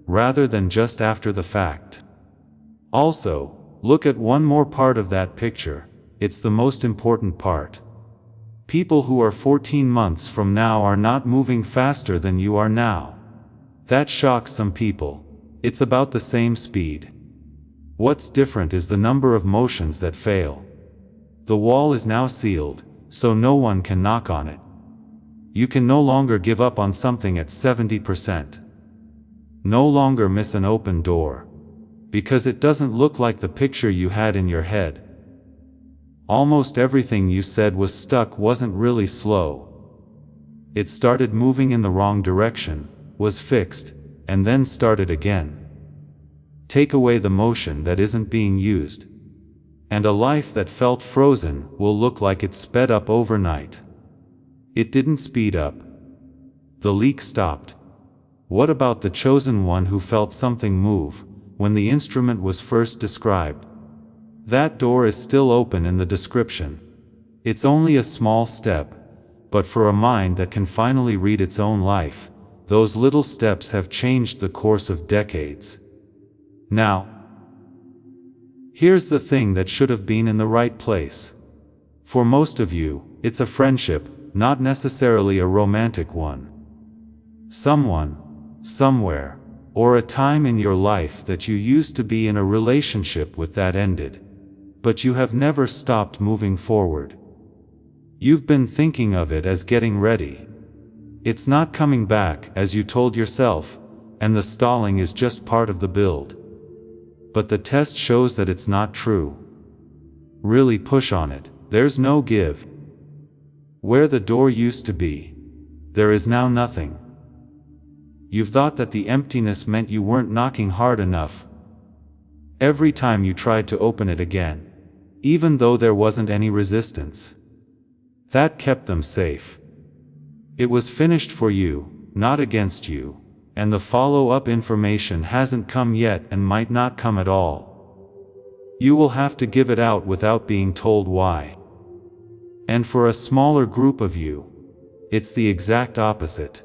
Speaker 1: rather than just after the fact. Also, look at one more part of that picture, it's the most important part. People who are 14 months from now are not moving faster than you are now. That shocks some people. It's about the same speed. What's different is the number of motions that fail. The wall is now sealed, so no one can knock on it. You can no longer give up on something at 70%. No longer miss an open door. Because it doesn't look like the picture you had in your head. Almost everything you said was stuck wasn't really slow. It started moving in the wrong direction, was fixed, and then started again. Take away the motion that isn't being used. And a life that felt frozen will look like it sped up overnight. It didn't speed up. The leak stopped. What about the chosen one who felt something move when the instrument was first described? That door is still open in the description. It's only a small step, but for a mind that can finally read its own life, those little steps have changed the course of decades. Now, here's the thing that should have been in the right place. For most of you, it's a friendship, not necessarily a romantic one. Someone, somewhere, or a time in your life that you used to be in a relationship with that ended. But you have never stopped moving forward. You've been thinking of it as getting ready. It's not coming back, as you told yourself, and the stalling is just part of the build. But the test shows that it's not true. Really push on it, there's no give. Where the door used to be, there is now nothing. You've thought that the emptiness meant you weren't knocking hard enough. Every time you tried to open it again, even though there wasn't any resistance. That kept them safe. It was finished for you, not against you, and the follow-up information hasn't come yet and might not come at all. You will have to give it out without being told why. And for a smaller group of you, it's the exact opposite.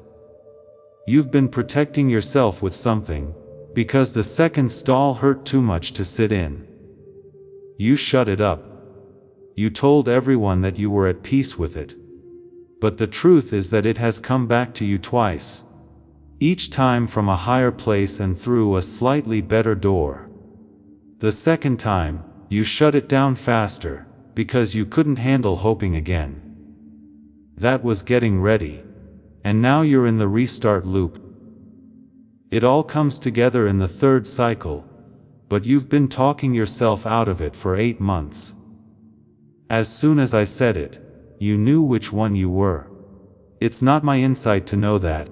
Speaker 1: You've been protecting yourself with something, because the second stall hurt too much to sit in. You shut it up. You told everyone that you were at peace with it. But the truth is that it has come back to you twice. Each time from a higher place and through a slightly better door. The second time, you shut it down faster, because you couldn't handle hoping again. That was getting ready. And now you're in the restart loop. It all comes together in the third cycle, but you've been talking yourself out of it for 8 months. As soon as I said it, you knew which one you were. It's not my insight to know that.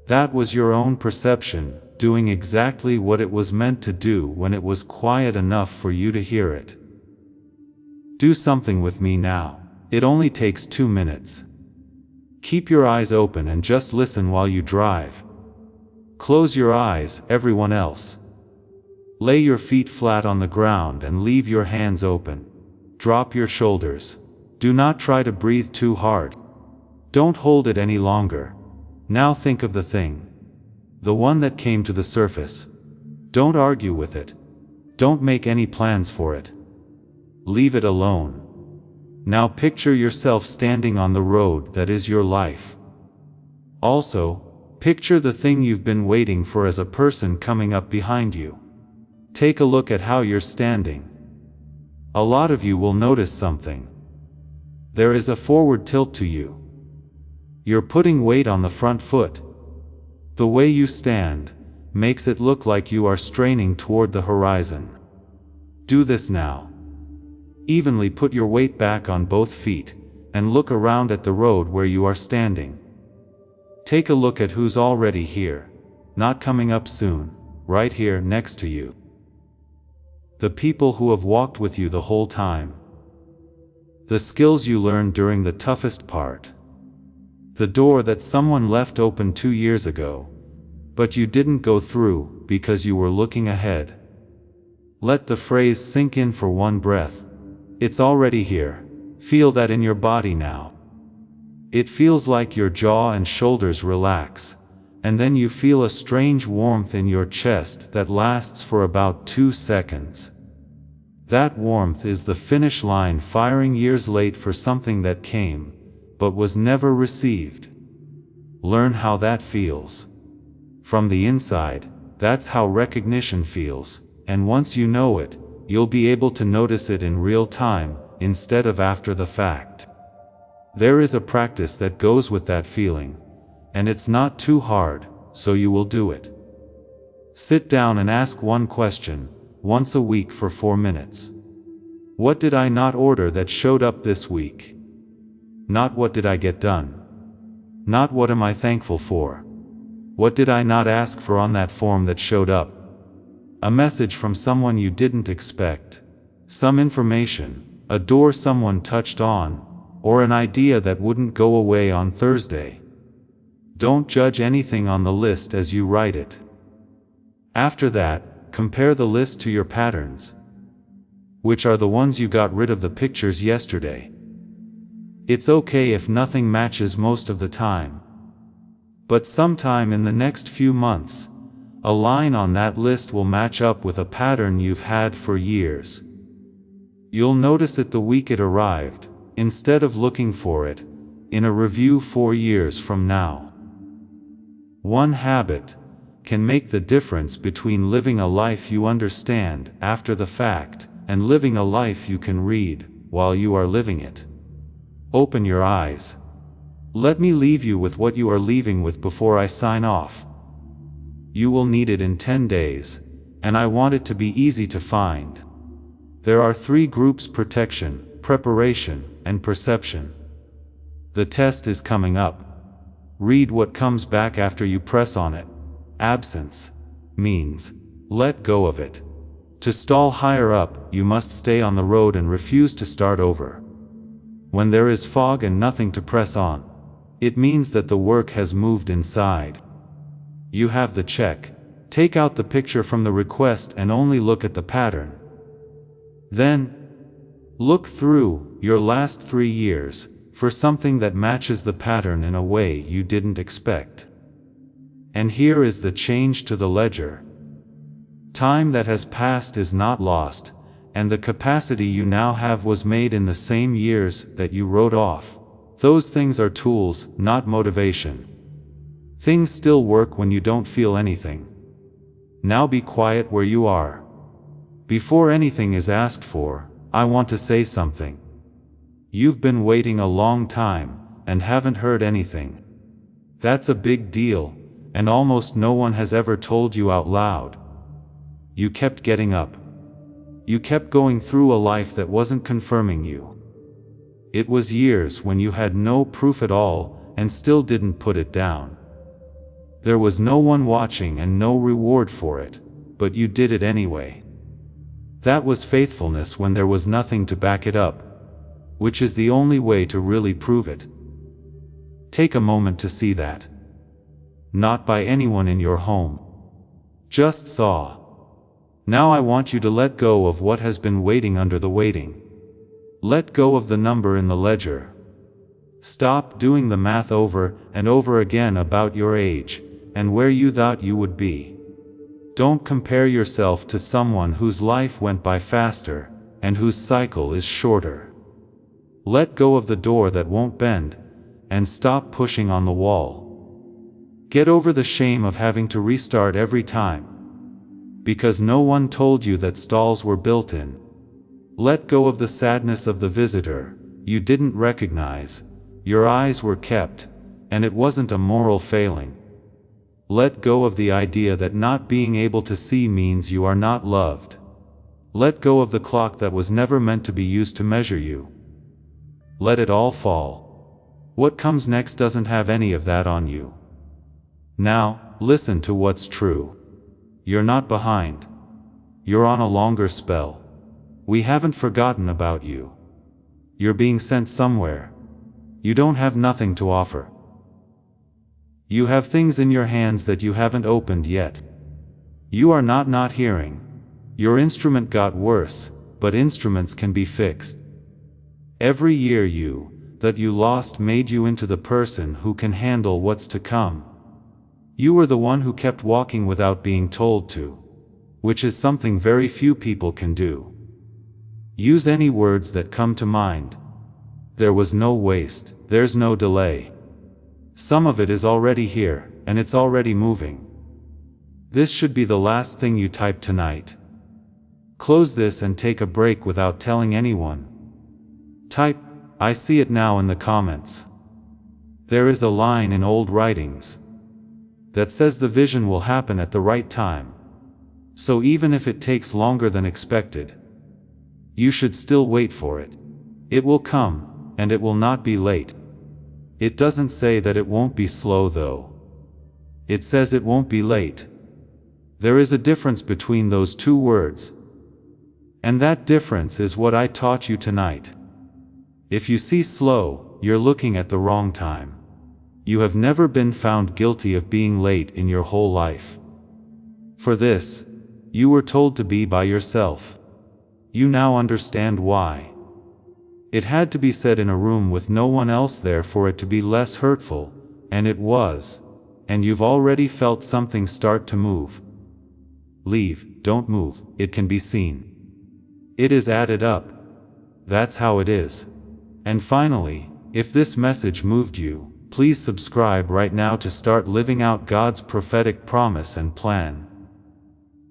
Speaker 1: That was your own perception, doing exactly what it was meant to do when it was quiet enough for you to hear it. Do something with me now. It only takes 2 minutes. Keep your eyes open and just listen while you drive. Close your eyes, everyone else. Lay your feet flat on the ground and leave your hands open. Drop your shoulders. Do not try to breathe too hard. Don't hold it any longer. Now think of the thing. The one that came to the surface. Don't argue with it. Don't make any plans for it. Leave it alone. Now picture yourself standing on the road that is your life. Also, picture the thing you've been waiting for as a person coming up behind you. Take a look at how you're standing. A lot of you will notice something. There is a forward tilt to you. You're putting weight on the front foot. The way you stand makes it look like you are straining toward the horizon. Do this now. Evenly put your weight back on both feet, and look around at the road where you are standing. Take a look at who's already here, not coming up soon, right here next to you. The people who have walked with you the whole time. The skills you learned during the toughest part. The door that someone left open 2 years ago, but you didn't go through because you were looking ahead. Let the phrase sink in for one breath. It's already here. Feel that in your body now. It feels like your jaw and shoulders relax, and then you feel a strange warmth in your chest that lasts for about 2 seconds. That warmth is the finish line firing years late for something that came, but was never received. Learn how that feels. From the inside, that's how recognition feels, and once you know it, you'll be able to notice it in real time, instead of after the fact. There is a practice that goes with that feeling, and it's not too hard, so you will do it. Sit down and ask one question, once a week for 4 minutes. What did I not order that showed up this week? Not what did I get done? Not what am I thankful for? What did I not ask for on that form that showed up? A message from someone you didn't expect. Some information, a door someone touched on, or an idea that wouldn't go away on Thursday. Don't judge anything on the list as you write it. After that, compare the list to your patterns. Which are the ones you got rid of the pictures yesterday? It's okay if nothing matches most of the time. But sometime in the next few months, a line on that list will match up with a pattern you've had for years. You'll notice it the week it arrived, instead of looking for it in a review 4 years from now. One habit can make the difference between living a life you understand after the fact and living a life you can read while you are living it. Open your eyes. Let me leave you with what you are leaving with before I sign off. You will need it in 10 days, and I want it to be easy to find. There are 3 groups: protection, preparation, and perception. The test is coming up. Read what comes back after you press on it. Absence means let go of it. To stall higher up, you must stay on the road and refuse to start over. When there is fog and nothing to press on, it means that the work has moved inside. You have the check. Take out the picture from the request and only look at the pattern. Then, look through your last 3 years for something that matches the pattern in a way you didn't expect. And here is the change to the ledger. Time that has passed is not lost, and the capacity you now have was made in the same years that you wrote off. Those things are tools, not motivation. Things still work when you don't feel anything. Now be quiet where you are. Before anything is asked for, I want to say something. You've been waiting a long time, and haven't heard anything. That's a big deal, and almost no one has ever told you out loud. You kept getting up. You kept going through a life that wasn't confirming you. It was years when you had no proof at all, and still didn't put it down. There was no one watching and no reward for it, but you did it anyway. That was faithfulness when there was nothing to back it up, which is the only way to really prove it. Take a moment to see that. Not by anyone in your home. Just saw. Now I want you to let go of what has been waiting under the waiting. Let go of the number in the ledger. Stop doing the math over and over again about your age, and where you thought you would be. Don't compare yourself to someone whose life went by faster, and whose cycle is shorter. Let go of the door that won't bend, and stop pushing on the wall. Get over the shame of having to restart every time. Because no one told you that stalls were built in. Let go of the sadness of the visitor you didn't recognize. Your eyes were kept, and it wasn't a moral failing. Let go of the idea that not being able to see means you are not loved. Let go of the clock that was never meant to be used to measure you. Let it all fall. What comes next doesn't have any of that on you. Now, listen to what's true. You're not behind. You're on a longer spell. We haven't forgotten about you. You're being sent somewhere. You don't have nothing to offer. You have things in your hands that you haven't opened yet. You are not hearing. Your instrument got worse, but instruments can be fixed. Every year that you lost made you into the person who can handle what's to come. You were the one who kept walking without being told to, which is something very few people can do. Use any words that come to mind. There was no waste, there's no delay. Some of it is already here, and it's already moving. This should be the last thing you type tonight. Close this and take a break without telling anyone. Type, "I see it now" in the comments. There is a line in old writings that says the vision will happen at the right time. So even if it takes longer than expected, you should still wait for it. It will come, and it will not be late. It doesn't say that it won't be slow though. It says it won't be late. There is a difference between those two words. And that difference is what I taught you tonight. If you see slow, you're looking at the wrong time. You have never been found guilty of being late in your whole life. For this, you were told to be by yourself. You now understand why. It had to be said in a room with no one else there for it to be less hurtful, and it was, and you've already felt something start to move. Leave, don't move, it can be seen. It is added up. That's how it is. And finally, if this message moved you, please subscribe right now to start living out God's prophetic promise and plan.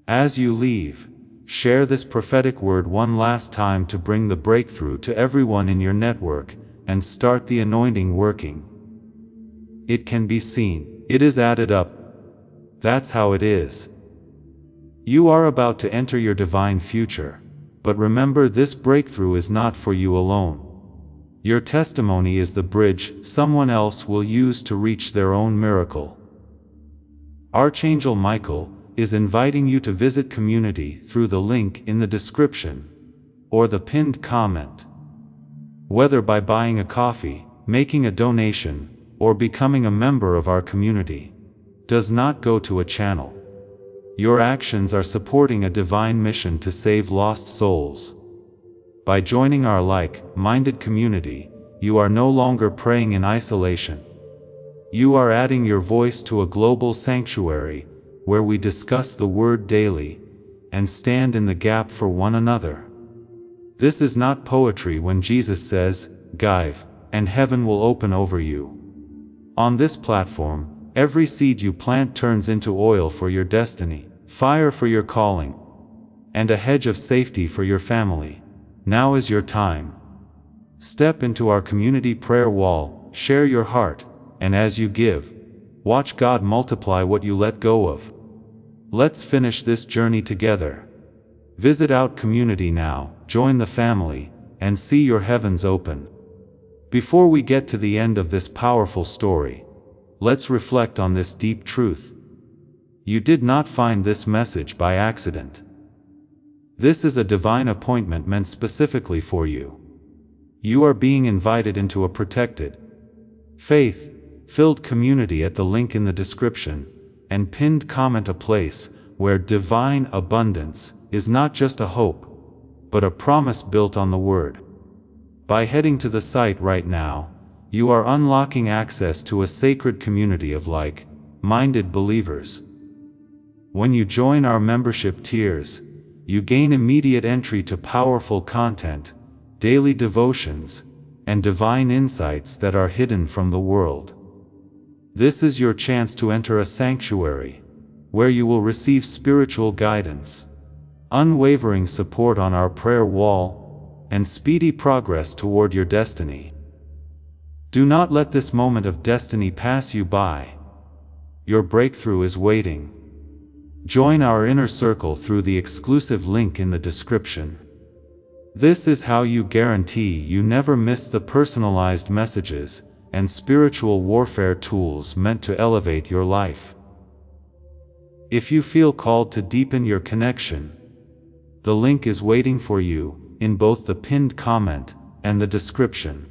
Speaker 1: As you leave, share this prophetic word one last time to bring the breakthrough to everyone in your network, and start the anointing working. It can be seen. It is added up. That's how it is. You are about to enter your divine future, but remember, this breakthrough is not for you alone. Your testimony is the bridge someone else will use to reach their own miracle. Archangel Michael is inviting you to visit community through the link in the description or the pinned comment. Whether by buying a coffee, making a donation, or becoming a member of our community, does not go to a channel. Your actions are supporting a divine mission to save lost souls. By joining our like-minded community, you are no longer praying in isolation. You are adding your voice to a global sanctuary where we discuss the Word daily and stand in the gap for one another. This is not poetry when Jesus says, "Give, and heaven will open over you." On this platform, every seed you plant turns into oil for your destiny, fire for your calling, and a hedge of safety for your family. Now is your time. Step into our community prayer wall, share your heart, and as you give, watch God multiply what you let go of. Let's finish this journey together. Visit Out Community now, join the family, and see your heavens open. Before we get to the end of this powerful story, let's reflect on this deep truth. You did not find this message by accident. This is a divine appointment meant specifically for you. You are being invited into a protected, faith-filled community at the link in the description and pinned comment, a place where divine abundance is not just a hope, but a promise built on the Word. By heading to the site right now, you are unlocking access to a sacred community of like-minded believers. When you join our membership tiers, you gain immediate entry to powerful content, daily devotions, and divine insights that are hidden from the world. This is your chance to enter a sanctuary, where you will receive spiritual guidance, unwavering support on our prayer wall, and speedy progress toward your destiny. Do not let this moment of destiny pass you by. Your breakthrough is waiting. Join our inner circle through the exclusive link in the description. This is how you guarantee you never miss the personalized messages and spiritual warfare tools meant to elevate your life. If you feel called to deepen your connection, the link is waiting for you in both the pinned comment and the description.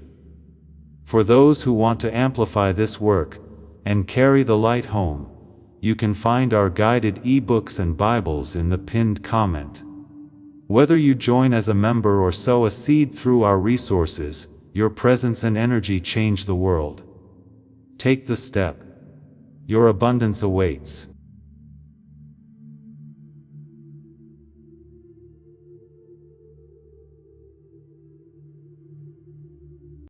Speaker 1: For those who want to amplify this work and carry the light home, you can find our guided ebooks and Bibles in the pinned comment. Whether you join as a member or sow a seed through our resources, your presence and energy change the world. Take the step. Your abundance awaits.